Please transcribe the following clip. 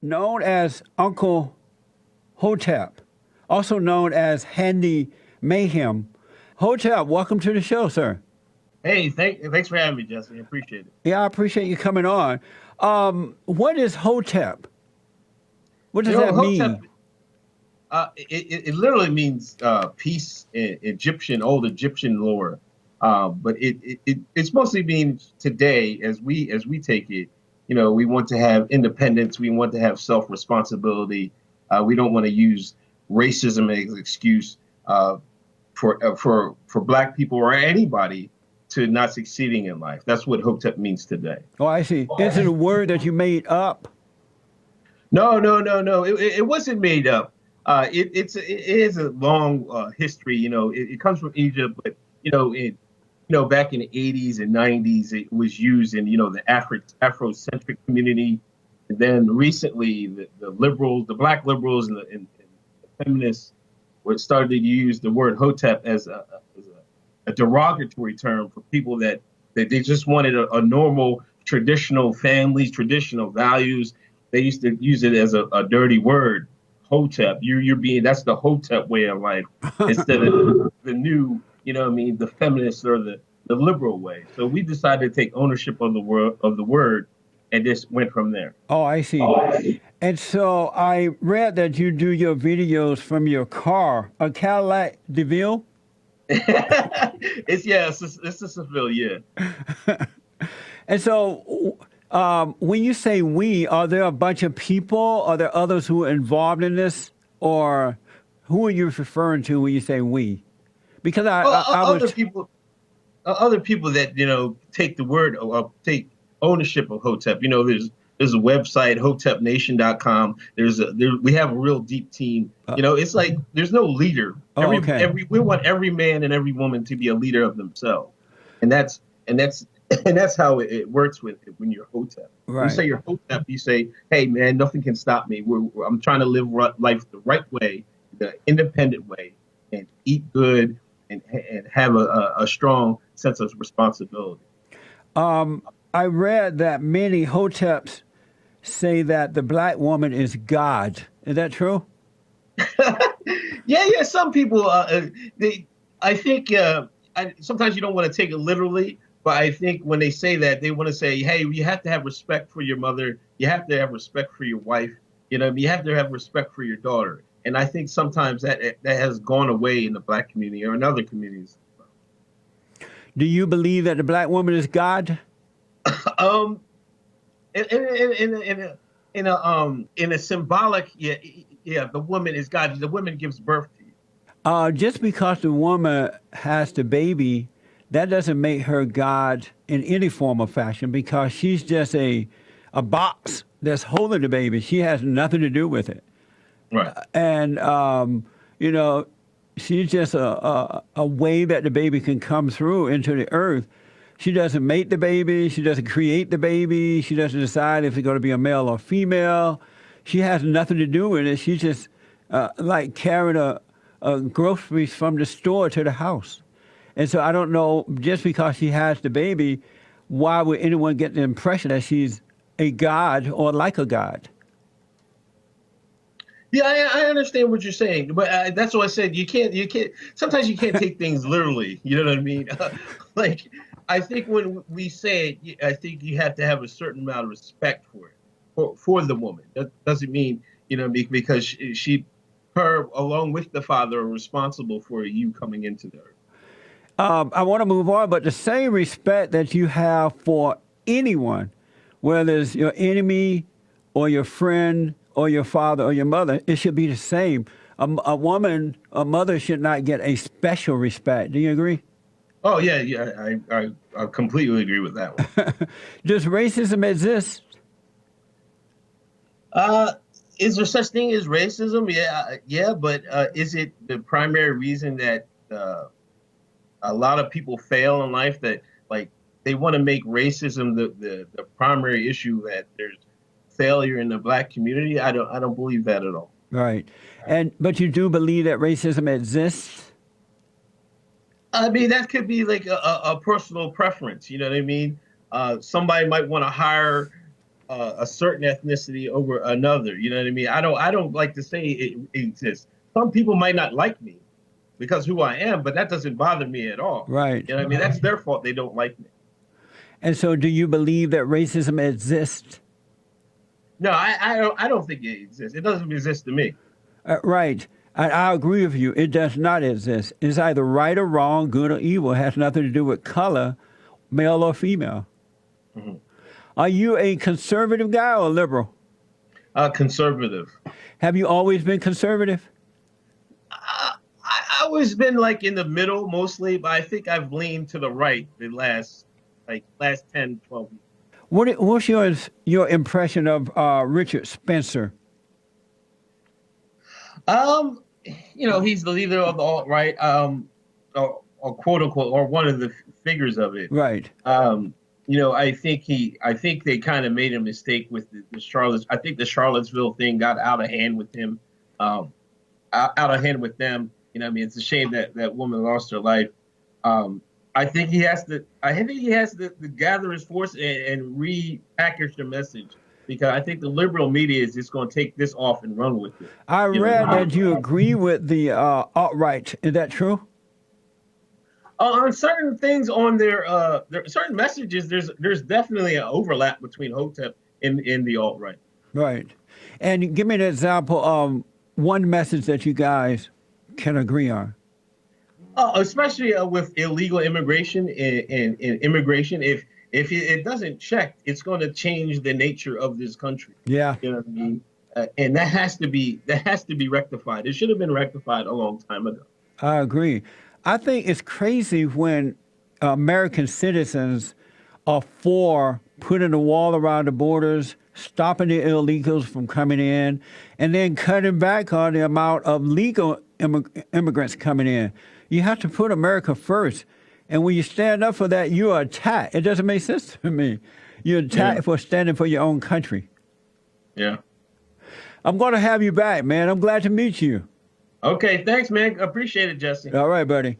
known as Uncle Hotep, also known as Handy Mayhem. Hotep, welcome to the show, sir. Hey, thanks for having me, Jesse. I appreciate it. Yeah, I appreciate you coming on. What is Hotep? What does that Hotep, mean? it literally means peace in old Egyptian lore. But it's mostly means today as we take it. We want to have independence. We want to have self responsibility. We don't want to use racism as an excuse for Black people or anybody to not succeeding in life. That's what Hotep means today. Oh, I see. Is it a word that you made up? No, no, no, no. It wasn't made up. It is a long history. It comes from Egypt, but back in the 80s and 90s, it was used in the Afrocentric community. And then recently, the liberals, the Black liberals, and the feminists, were started to use the word Hotep as a derogatory term for people that they just wanted a normal, traditional families, traditional values. They used to use it as a dirty word, Hotep. That's the Hotep way of life instead of the new, the feminist or the liberal way. So we decided to take ownership of the word, and just went from there. Oh, I see. And so I read that you do your videos from your car, a Cadillac Seville. It's a Seville, yeah. And so when you say we, are there a bunch of people? Are there others who are involved in this? Or who are you referring to when you say we? Because other people that take the word take ownership of Hotep. There's a website, hotepnation.com. We have a real deep team. It's like there's no leader. We want every man and every woman to be a leader of themselves, and that's how it works when you're Hotep. Right. When you say you're Hotep, you say, "Hey, man, nothing can stop me. I'm trying to live life the right way, the independent way, and eat good and have a strong sense of responsibility." I read that many Hoteps say that the Black woman is God. Is that true? Yeah. Some people, I think sometimes you don't want to take it literally, but I think when they say that, they want to say, hey, you have to have respect for your mother. You have to have respect for your wife. You have to have respect for your daughter. And I think sometimes that has gone away in the Black community or in other communities. Do you believe that the Black woman is God? In a symbolic, yeah, the woman is God. The woman gives birth to you. Just because the woman has the baby, that doesn't make her God in any form or fashion, because she's just a box that's holding the baby. She has nothing to do with it. Right. And she's just a way that the baby can come through into the earth. She doesn't make the baby. She doesn't create the baby. She doesn't decide if it's going to be a male or female. She has nothing to do with it. She's just like carrying a groceries from the store to the house. And so I don't know, just because she has the baby, why would anyone get the impression that she's a god or like a god? Yeah, I understand what you're saying, but that's what I said. You can't. Sometimes you can't take things literally. You know what I mean? Like, I think when we say it, I think you have to have a certain amount of respect for it, for the woman. That doesn't mean because her along with the father are responsible for you coming into the earth. I want to move on, but the same respect that you have for anyone, whether it's your enemy or your friend or your father or your mother, it should be the same. A mother should not get a special respect. Do you agree? Oh, yeah. I completely agree with that one. Does racism exist? Is there such thing as racism? Yeah, but is it the primary reason that a lot of people fail in life, that like they want to make racism the primary issue, that there's failure in the Black community? I don't believe that at all. Right. But you do believe that racism exists? I mean, that could be like a personal preference. You know what I mean? Somebody might want to hire a certain ethnicity over another. You know what I mean? I don't like to say it exists. Some people might not like me because who I am, but that doesn't bother me at all. Right. You know what I mean? That's their fault. They don't like me. And so, do you believe that racism exists? No, I don't think it exists. It doesn't exist to me. Right. I agree with you. It does not exist. It's either right or wrong, good or evil. It has nothing to do with color, male or female. Mhm. Are you a conservative guy or a liberal? Conservative. Have you always been conservative? I always been like in the middle mostly, but I think I've leaned to the right the last 10, 12 years. What's your impression of Richard Spencer? He's the leader of the alt-right, or quote unquote, or one of the figures of it. Right. I think they kind of made a mistake with the Charlotte. I think the Charlottesville thing got out of hand with him, out of hand with them. You know, what I mean, it's a shame that woman lost her life. I think he has to. I think he has to gather his force and repackage the message, because I think the liberal media is just going to take this off and run with it. I read that you agree with the alt-right. Is that true? On certain things, on their certain messages, there's definitely an overlap between Hotep and the alt-right. Right. And give me an example of one message that you guys can agree on. Especially with illegal immigration and immigration, if it doesn't check, it's going to change the nature of this country. Yeah. You know what I mean? And that has to be rectified. It should have been rectified a long time ago. I agree. I think it's crazy when American citizens are for putting a wall around the borders, stopping the illegals from coming in, and then cutting back on the amount of legal immigrants coming in. You have to put America first. And when you stand up for that, you're attacked. It doesn't make sense to me. You're attacked for standing for your own country. Yeah. I'm going to have you back, man. I'm glad to meet you. Okay, thanks, man. Appreciate it, Jesse. All right, buddy.